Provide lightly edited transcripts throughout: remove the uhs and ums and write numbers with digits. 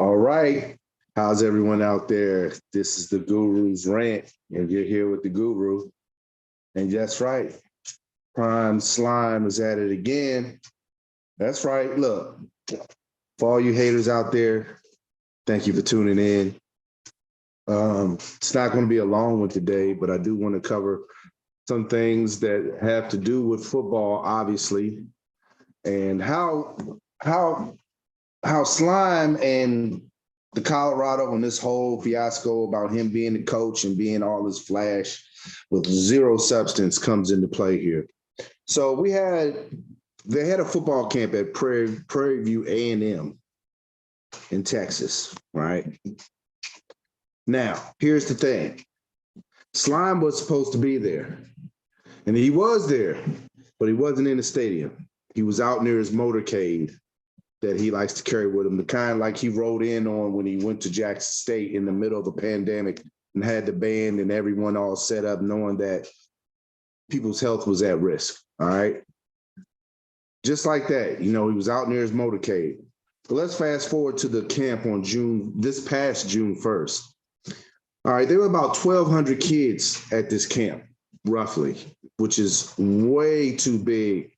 All right. How's everyone out there? This is the Guru's Rant, and you're here with the Guru. And that's right. Prime Slime is at it again. That's right. Look, for all you haters out there, thank you for tuning in. It's not going to be a long one today, but I do want to cover some things that have to do with football, obviously, and how Slime and the Colorado and this whole fiasco about him being the coach and being all this flash with zero substance comes into play here. So they had a football camp at Prairie View A&M in Texas, right? Now, here's the thing. Slime was supposed to be there, and he was there, but he wasn't in the stadium. He was out near his motorcade that he likes to carry with him, the kind like he rode in on when he went to Jackson State in the middle of a pandemic and had the band and everyone all set up knowing that people's health was at risk, all right? Just like that, he was out near his motorcade. But let's fast forward to the camp on this past June 1st. All right, there were about 1,200 kids at this camp, roughly, which is way too big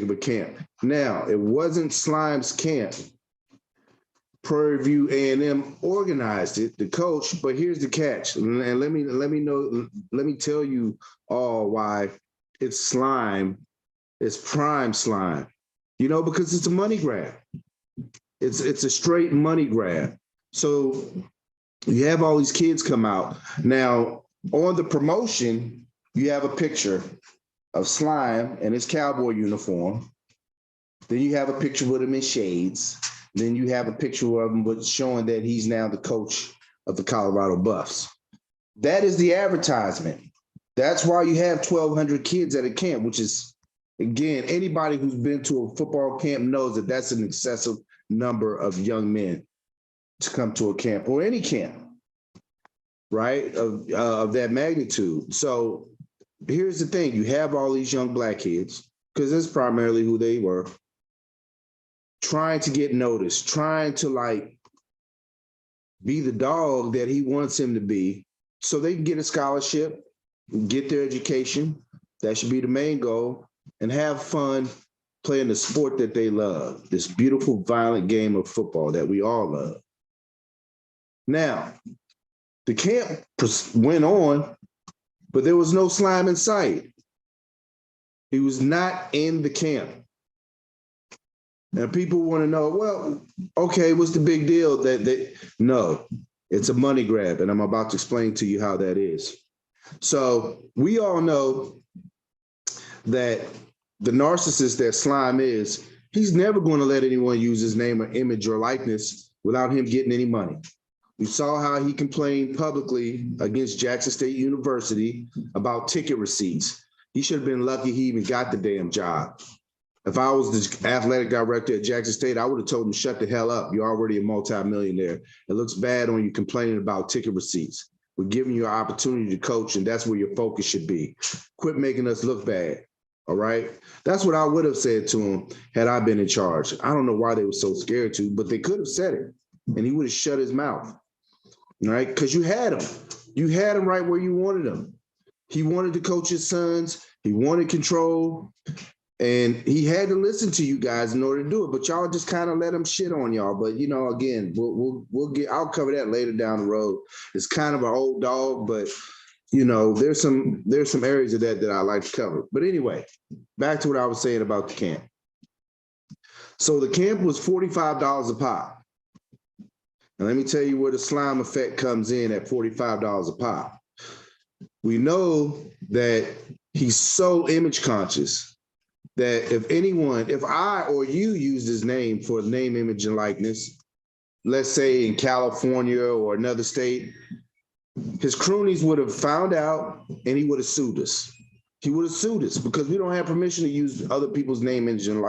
of a camp. Now, it wasn't Slime's camp. Prairie View A&M organized it, the coach, but here's the catch. And let me tell you all why it's Slime, it's prime Slime. Because it's a money grab. It's a straight money grab. So you have all these kids come out. Now, on the promotion, you have a picture of Slime in his cowboy uniform. Then you have a picture with him in shades. Then you have a picture of him showing that he's now the coach of the Colorado Buffs. That is the advertisement. That's why you have 1,200 kids at a camp, which is, again, anybody who's been to a football camp knows that that's an excessive number of young men to come to a camp or any camp, right, of that magnitude. So here's the thing. You have all these young black kids, because that's primarily who they were, trying to get noticed, trying to be the dog that he wants him to be so they can get a scholarship, get their education. That should be the main goal, and have fun playing the sport that they love, this beautiful, violent game of football that we all love. Now, the camp went on, but there was no Slime in sight. He was not in the camp. Now, people want to know, well, okay, what's the big deal? No, it's a money grab, and I'm about to explain to you how that is. So we all know that the narcissist that Slime is, he's never going to let anyone use his name or image or likeness without him getting any money. We saw how he complained publicly against Jackson State University about ticket receipts. He should have been lucky he even got the damn job. If I was the athletic director at Jackson State, I would have told him, shut the hell up. You're already a multimillionaire. It looks bad on you complaining about ticket receipts. We're giving you an opportunity to coach, and that's where your focus should be. Quit making us look bad, all right? That's what I would have said to him had I been in charge. I don't know why they were so scared to, but they could have said it, and he would have shut his mouth. Right? Because you had him. You had him right where you wanted him. He wanted to coach his sons. He wanted control. And he had to listen to you guys in order to do it. But y'all just kind of let him shit on y'all. But, again, I'll cover that later down the road. It's kind of an old dog, but, there's some areas of that I like to cover. But anyway, back to what I was saying about the camp. So the camp was $45 a pop. And let me tell you where the Slime effect comes in at $45 a pop. We know that he's so image conscious that if I or you used his name for name, image, and likeness, let's say in California or another state, his cronies would have found out and he would have sued us. He would have sued us because we don't have permission to use other people's name, image, and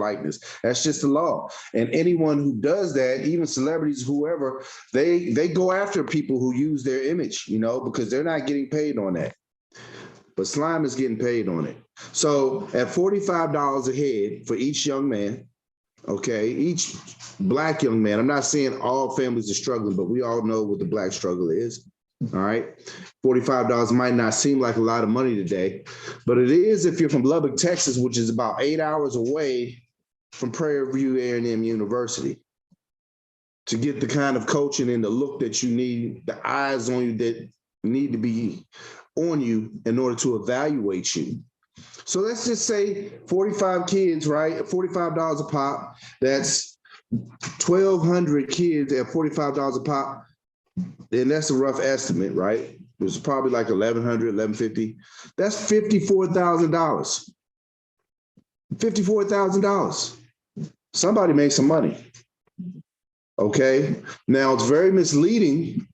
likeness. That's just the law. And anyone who does that, even celebrities, whoever, they go after people who use their image, because they're not getting paid on that. But Slime is getting paid on it. So at $45 a head for each young man, Okay, each Black young man, I'm not saying all families are struggling, but we all know what the Black struggle is. All right, $45 might not seem like a lot of money today, but it is if you're from Lubbock, Texas, which is about 8 hours away from Prairie View A&M University, to get the kind of coaching and the look that you need, the eyes on you that need to be on you in order to evaluate you. So let's just say 45 kids, right? $45 a pop. That's 1,200 kids at $45 a pop. And that's a rough estimate, right? It's probably like 1,100, 1,150. That's $54,000. $54,000. Somebody make some money. Okay. Now it's very misleading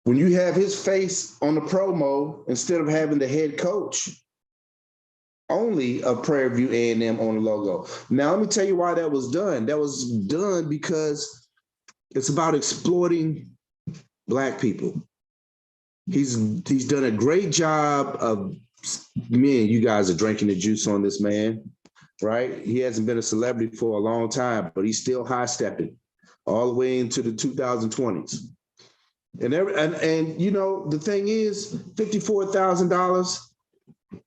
when you have his face on the promo instead of having the head coach only of Prairie View A&M on the logo. Now let me tell you why that was done. That was done because it's about exploiting Black people. He's done a great job of, me and you guys are drinking the juice on this man, right? He hasn't been a celebrity for a long time, but he's still high stepping all the way into the 2020s. And you know, the thing is, $54,000,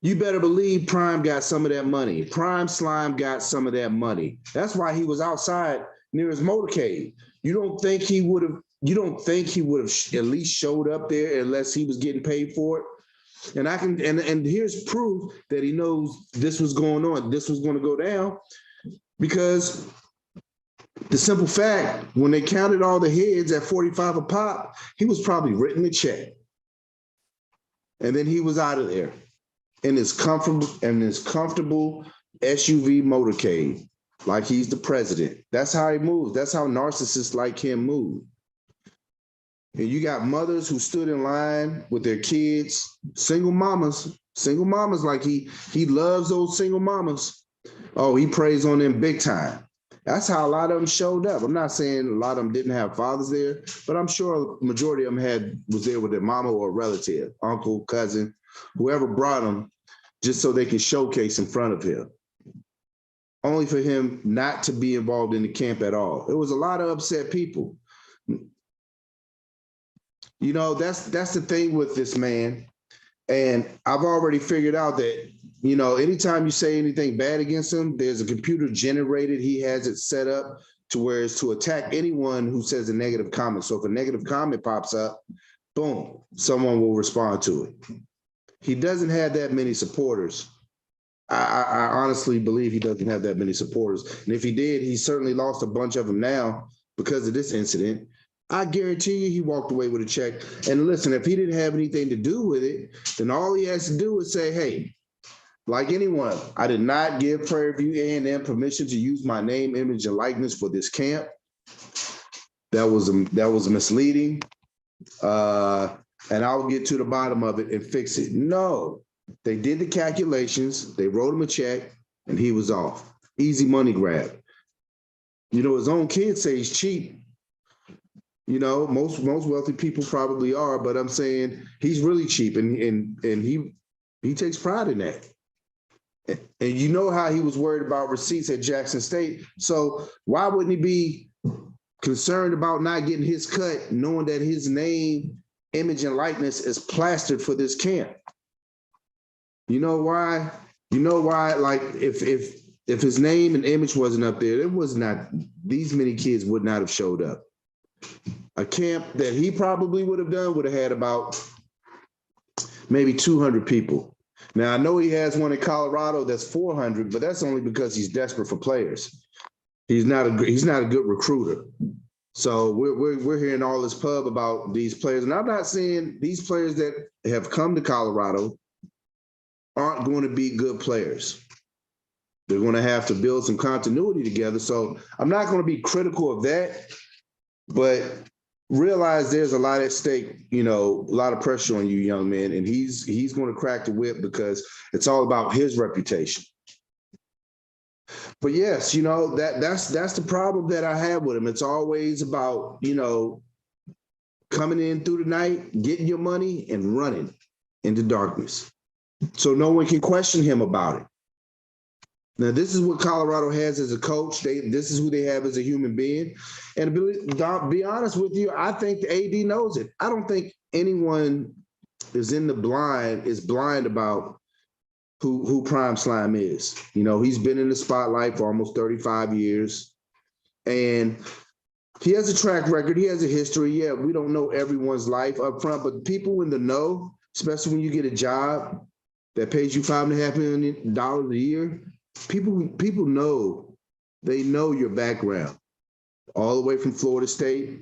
you better believe Prime got some of that money. Prime Slime got some of that money. That's why he was outside near his motorcade. You don't think he would have at least showed up there unless he was getting paid for it? And I can and here's proof that he knows this was going on, this was going to go down, because the simple fact, when they counted all the heads at 45 a pop, he was probably written a check. And then he was out of there in his comfortable SUV motorcade, like he's the president. That's how he moves. That's how narcissists like him move. And you got mothers who stood in line with their kids, single mamas like he loves those single mamas. Oh, he preys on them big time. That's how a lot of them showed up. I'm not saying a lot of them didn't have fathers there, but I'm sure a majority of them was there with their mama or a relative, uncle, cousin, whoever brought them, just so they could showcase in front of him. Only for him not to be involved in the camp at all. It was a lot of upset people. You know, that's the thing with this man. And I've already figured out that, you know, anytime you say anything bad against him, there's a computer generated. He has it set up to where it's to attack anyone who says a negative comment. So if a negative comment pops up, boom, someone will respond to it. He doesn't have that many supporters. I honestly believe he doesn't have that many supporters. And if he did, he certainly lost a bunch of them now because of this incident. I guarantee you he walked away with a check. And listen, if he didn't have anything to do with it, then all he has to do is say, hey, like anyone, I did not give Prairie View A&M permission to use my name, image, and likeness for this camp. That was misleading. And I'll get to the bottom of it and fix it. No, they did the calculations. They wrote him a check and he was off. Easy money grab. You know, his own kids say he's cheap. You know, most wealthy people probably are, but I'm saying he's really cheap, and he takes pride in that. And you know how he was worried about receipts at Jackson State. So why wouldn't he be concerned about not getting his cut, knowing that his name, image, and likeness is plastered for this camp? You know why? You know why? Like if his name and image wasn't up there, these many kids would not have showed up. A camp that he probably would have done would have had about maybe 200 people. Now, I know he has one in Colorado that's 400, but that's only because he's desperate for players. He's not a good recruiter. So we're hearing all this pub about these players. And I'm not saying these players that have come to Colorado aren't going to be good players. They're going to have to build some continuity together. So I'm not going to be critical of that, but realize there's a lot at stake, you know, a lot of pressure on you, young man, and he's going to crack the whip because it's all about his reputation. But yes, you know, that's the problem that I have with him. It's always about, you know, coming in through the night, getting your money and running into darkness. So no one can question him about it. Now, this is what Colorado has as a coach. This is who they have as a human being. And to be honest with you, I think the AD knows it. I don't think anyone is blind about who Prime Slime is. You know, he's been in the spotlight for almost 35 years. And he has a track record. He has a history. Yeah, we don't know everyone's life up front, but people in the know, especially when you get a job that pays you $5.5 million a year, people know, they know your background. All the way from Florida State.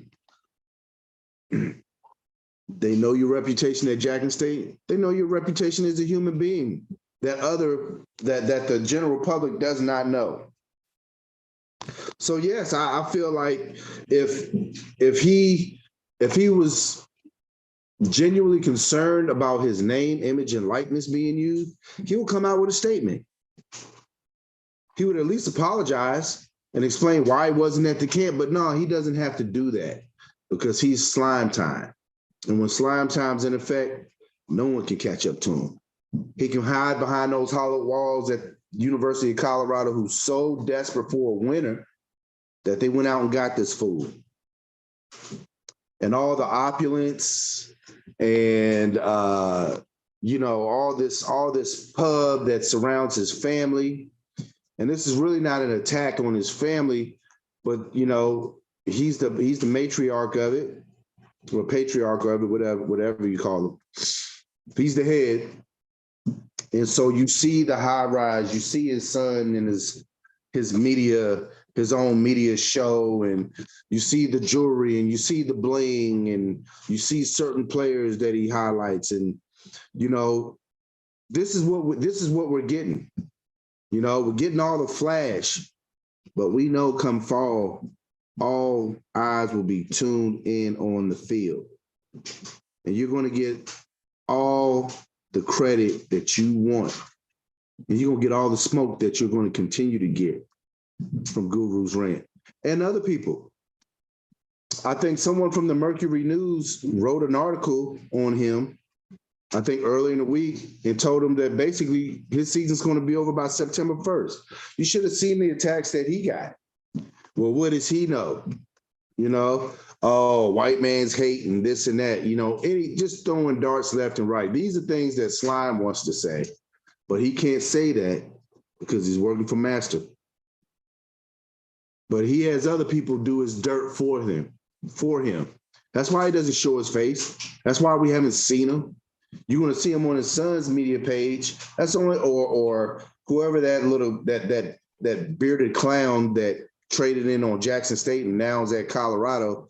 They know your reputation at Jackson State. They know your reputation as a human being that the general public does not know. So yes, I feel like if he was genuinely concerned about his name, image, and likeness being used, he will come out with a statement. He would at least apologize and explain why he wasn't at the camp. But no, he doesn't have to do that because he's slime time. And when slime time's in effect, no one can catch up to him. He can hide behind those hollow walls at University of Colorado, who's so desperate for a winner that they went out and got this fool. And all the opulence and you know, all this pub that surrounds his family. And this is really not an attack on his family, but you know, he's the matriarch of it, or patriarch of it, whatever you call him. He's the head. And so you see the high rise, you see his son and his media, his own media show, and you see the jewelry and you see the bling and you see certain players that he highlights. And, you know, this is what we're getting. You know, we're getting all the flash, but we know come fall, all eyes will be tuned in on the field. And you're going to get all the credit that you want. And you're going to get all the smoke that you're going to continue to get from Guru's rant and other people. I think someone from the Mercury News wrote an article on him, I think early in the week, and told him that basically his season's going to be over by September 1st. You should have seen the attacks that he got. Well, what does he know? You know, oh, white man's hating this and that, you know, just throwing darts left and right. These are things that Slime wants to say, but he can't say that because he's working for Master. But he has other people do his dirt for him. That's why he doesn't show his face. That's why we haven't seen him. You're going to see him on his son's media page. That's only, or whoever that bearded clown that traded in on Jackson State and now is at Colorado,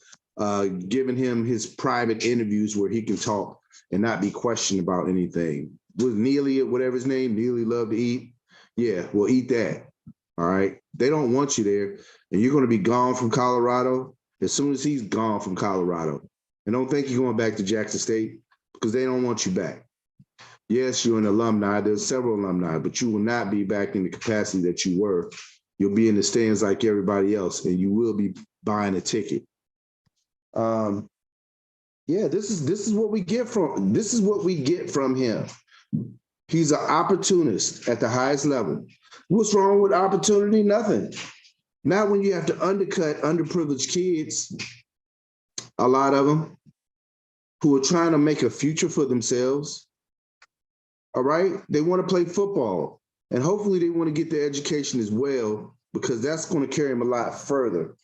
giving him his private interviews where he can talk and not be questioned about anything. With Neely, whatever his name, Neely love to eat. Yeah, well, eat that. All right. They don't want you there. And you're going to be gone from Colorado as soon as he's gone from Colorado. And don't think you're going back to Jackson State because they don't want you back. Yes, you're an alumni. There's several alumni, but you will not be back in the capacity that you were. You'll be in the stands like everybody else, and you will be buying a ticket. Yeah, this is what we get from him. He's an opportunist at the highest level. What's wrong with opportunity? Nothing. Not when you have to undercut underprivileged kids, a lot of them, who are trying to make a future for themselves. All right? They want to play football, and hopefully they want to get their education as well, because that's going to carry them a lot further.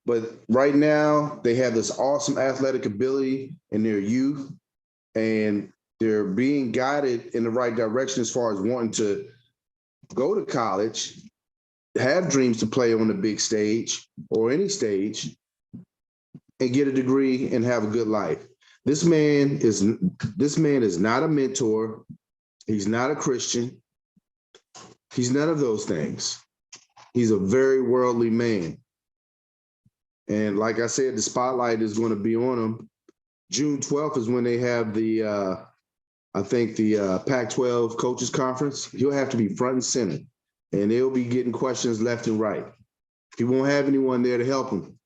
But right now, they have this awesome athletic ability in their youth, and they're being guided in the right direction as far as wanting to go to college, have dreams to play on the big stage or any stage, and get a degree and have a good life. This man is not a mentor. He's not a Christian. He's none of those things. He's a very worldly man. And like I said, the spotlight is going to be on him. June 12th is when they have the, I think the Pac-12 coaches conference. He'll have to be front and center, and they'll be getting questions left and right. He won't have anyone there to help him.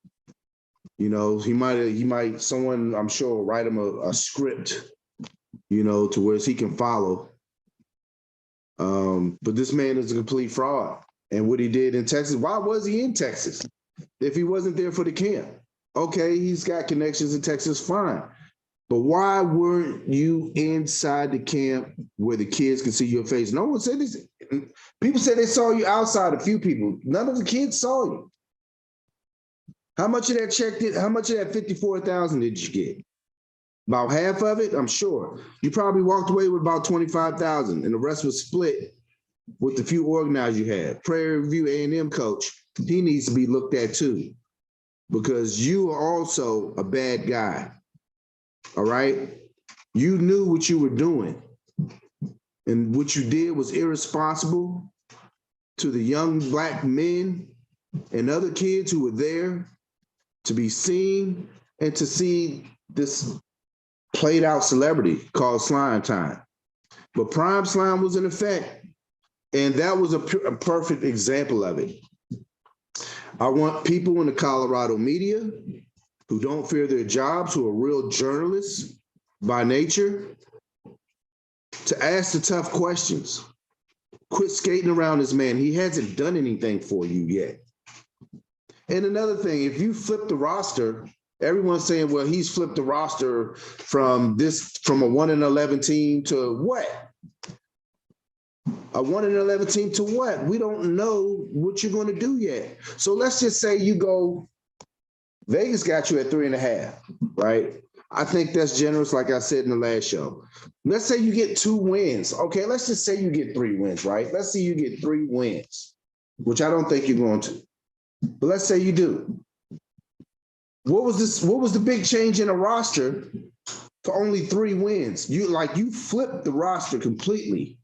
You know, he might, someone I'm sure will write him a script, you know, to where he can follow. But this man is a complete fraud. and what he did in Texas. Why was he in Texas if he wasn't there for the camp? Okay, he's got connections in Texas, fine. But why weren't you inside the camp where the kids can see your face? No one said this. People said they saw you outside, a few people. None of the kids saw you. How much of that check did, how much of that 54,000 did you get? About half of it, I'm sure. You probably walked away with about 25,000, and the rest was split with the few organizers you had. Prairie View A&M coach, he needs to be looked at too, because you are also a bad guy. All right? You knew what you were doing, and what you did was irresponsible to the young Black men and other kids who were there to be seen and to see this played out celebrity called Slime Time. But Prime Slime was in effect, and that was a perfect example of it. I want people in the Colorado media who don't fear their jobs, who are real journalists by nature, to ask the tough questions. Quit skating around this man. He hasn't done anything for you yet. And another thing, if you flip the roster, everyone's saying, well, he's flipped the roster from a 1-11 team to what? A 1-11 team to what? We don't know what you're going to do yet. So let's just say you go, Vegas got you at 3.5, right? I think that's generous, like I said in the last show. Let's say you get 2 wins. Okay, let's just say you get 3 wins, right? Let's say you get 3 wins, which I don't think you're going to. But let's say you do. What was the big change in the roster for only 3 wins? You flipped the roster completely.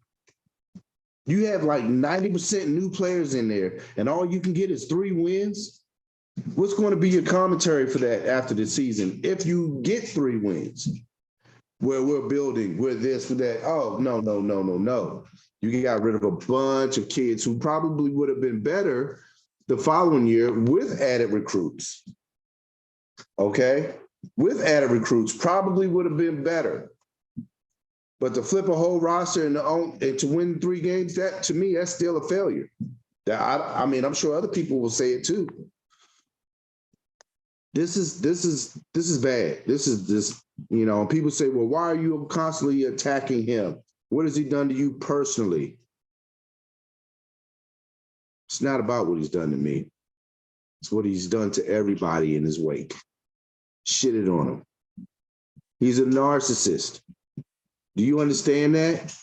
You have like 90% new players in there, and all you can get is 3 wins. What's going to be your commentary for that after the season? If you get 3 wins, where we're building, we're this, we're that. Oh, no. You got rid of a bunch of kids who probably would have been better the following year with added recruits. Okay? With added recruits, probably would have been better. But to flip a whole roster and to win 3 games, that to me, that's still a failure. I mean, I'm sure other people will say it too. This is bad. This is people say, well, why are you constantly attacking him? What has he done to you personally? It's not about what he's done to me. It's what he's done to everybody in his wake. Shitted on him. He's a narcissist. Do you understand that?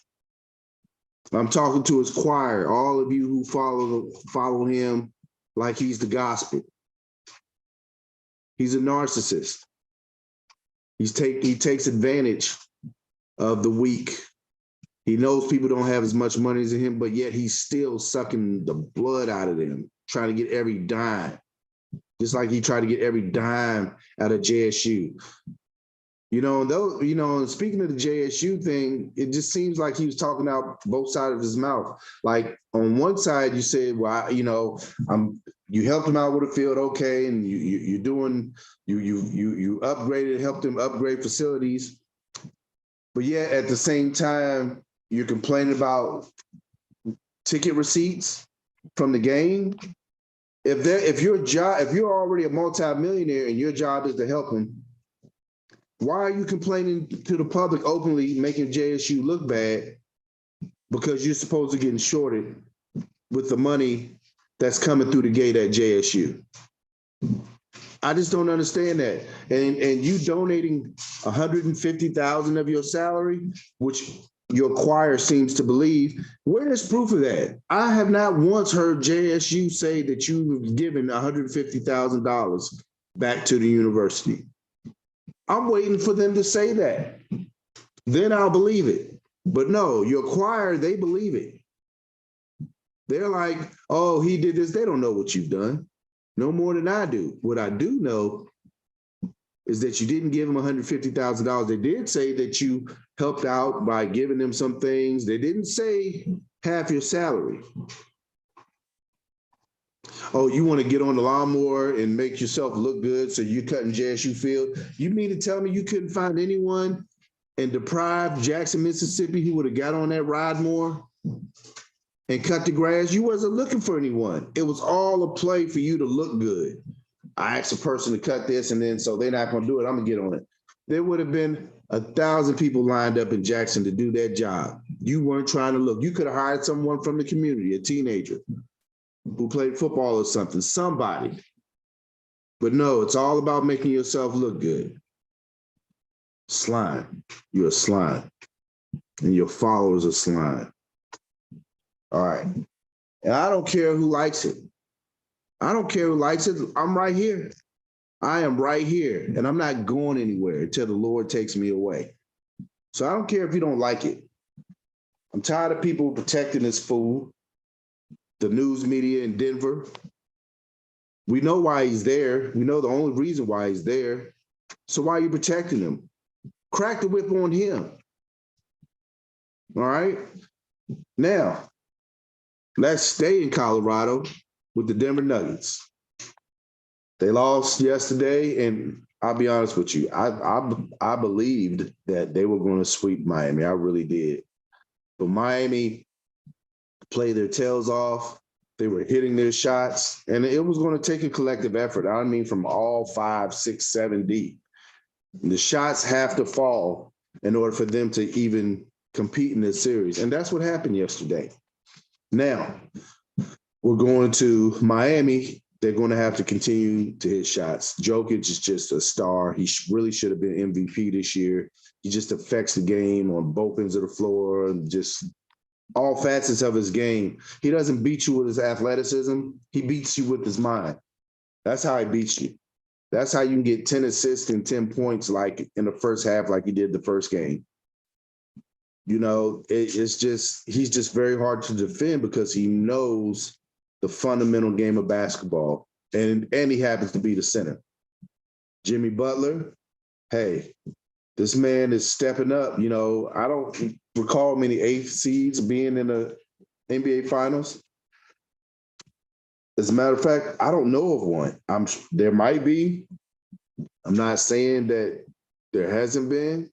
I'm talking to his choir, all of you who follow him like he's the gospel. He's a narcissist. He takes advantage of the weak. He knows people don't have as much money as him, but yet he's still sucking the blood out of them, trying to get every dime, just like he tried to get every dime out of JSU. Speaking of the JSU thing, it just seems like he was talking out both sides of his mouth. Like on one side, you said, well, you helped him out with a field, okay, and you upgraded, helped him upgrade facilities, but yet at the same time, you're complaining about ticket receipts from the game. If you're already a multimillionaire and your job is to help him, why are you complaining to the public openly, making JSU look bad because you're supposed to getting shorted with the money that's coming through the gate at JSU? I just don't understand that. And you donating $150,000 of your salary, which your choir seems to believe, where's proof of that? I have not once heard JSU say that you've given $150,000 back to the university. I'm waiting for them to say that. Then I'll believe it. But no, your choir, they believe it. They're like, oh, he did this. They don't know what you've done. No more than I do. What I do know is that you didn't give them $150,000. They did say that you helped out by giving them some things. They didn't say half your salary. Oh, you want to get on the lawnmower and make yourself look good, so you're cutting JSU field? You mean to tell me you couldn't find anyone in deprived Jackson, Mississippi who would have got on that ride more? and cut the grass, you wasn't looking for anyone. It was all a play for you to look good. I asked a person to cut this, and then so they're not going to do it. I'm going to get on it. There would have been 1,000 people lined up in Jackson to do that job. You weren't trying to look. You could have hired someone from the community, a teenager who played football or something, somebody. But no, it's all about making yourself look good. Slime. You're a slime. And your followers are slime. All right. And I don't care who likes it. I don't care who likes it. I'm right here. I am right here. And I'm not going anywhere until the Lord takes me away. So I don't care if you don't like it. I'm tired of people protecting this fool. The news media in Denver. We know why he's there. We know the only reason why he's there. So why are you protecting him? Crack the whip on him. All right. Now, let's stay in Colorado with the Denver Nuggets. They lost yesterday, and I'll be honest with you, I believed that they were going to sweep Miami. I really did. But Miami played their tails off. They were hitting their shots, and it was going to take a collective effort. I mean, from all 5, 6, 7 deep. The shots have to fall in order for them to even compete in this series. And that's what happened yesterday. Now, we're going to Miami. They're going to have to continue to hit shots. Jokic is just a star. He really should have been MVP this year. He just affects the game on both ends of the floor and just all facets of his game. He doesn't beat you with his athleticism. He beats you with his mind. That's how he beats you. That's how you can get 10 assists and 10 points like in the first half like he did the first game. You know, he's just very hard to defend because he knows the fundamental game of basketball, and he happens to be the center. Jimmy Butler, hey, this man is stepping up. You know, I don't recall many eighth seeds being in the NBA Finals. As a matter of fact, I don't know of one. There might be. I'm not saying that there hasn't been,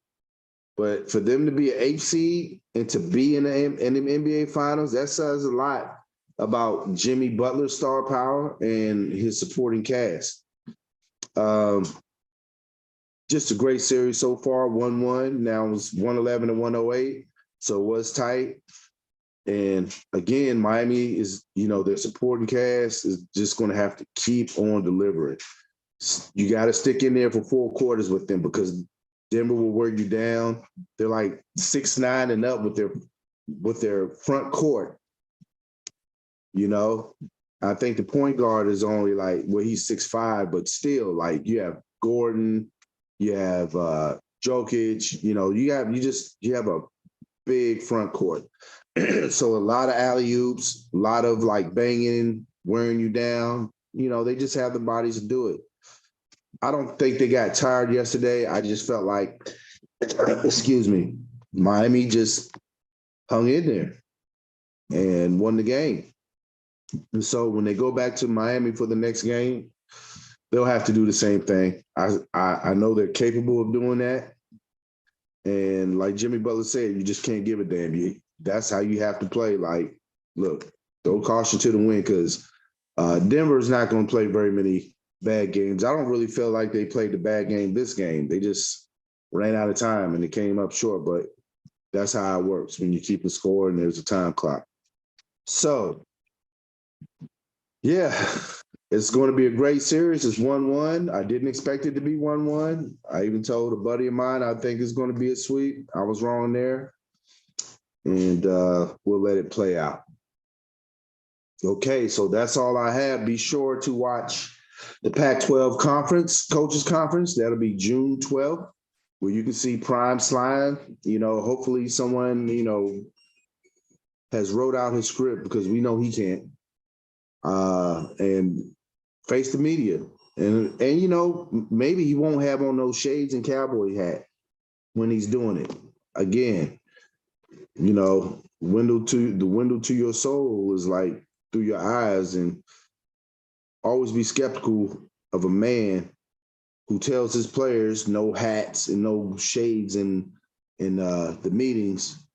but for them to be an eighth seed and to be in the NBA Finals, that says a lot about Jimmy Butler's star power and his supporting cast. Just a great series so far, 1-1. Now it's 111 and 108, so it was tight. And again, Miami is, you know, their supporting cast is just going to have to keep on delivering. You got to stick in there for 4 quarters with them because Denver will wear you down. They're like 6'9" and up with their front court. You know, I think the point guard is only like, well, he's 6'5", but still, like, you have Gordon, you have Jokic, you know, you have a big front court. So a lot of alley-oops, a lot of like banging, wearing you down. You know, they just have the bodies to do it. I don't think they got tired yesterday. I just felt like, excuse me, Miami just hung in there and won the game. And so when they go back to Miami for the next game, they'll have to do the same thing. I know they're capable of doing that. And like Jimmy Butler said, you just can't give a damn. That's how you have to play. Like, look, throw caution to the wind because Denver's not going to play very many bad games. I don't really feel like they played the bad game this game. They just ran out of time and it came up short. But that's how it works when you keep a score and there's a time clock. So, yeah, it's going to be a great series. It's 1-1. I didn't expect it to be 1-1. I even told a buddy of mine I think it's going to be a sweep. I was wrong there. And we'll let it play out. Okay, so that's all I have. Be sure to watch the Pac-12 conference, coaches conference. That'll be June 12th, where you can see Prime Slime. You know, hopefully someone, you know, has wrote out his script because we know he can't. And face the media. And you know, maybe he won't have on those shades and cowboy hat when he's doing it. Again, you know, the window to your soul is like through your eyes, and always be skeptical of a man who tells his players no hats and no shades in the meetings,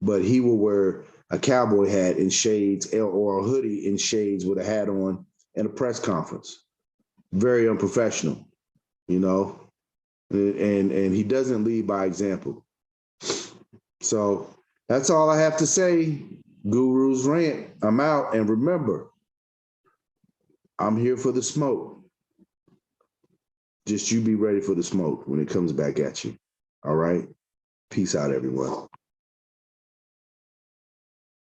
but he will wear a cowboy hat in shades or a hoodie in shades with a hat on in a press conference. Very unprofessional, you know, and he doesn't lead by example. So that's all I have to say. Guru's rant. I'm out. And remember, I'm here for the smoke. Just you be ready for the smoke when it comes back at you. All right. Peace out, everyone.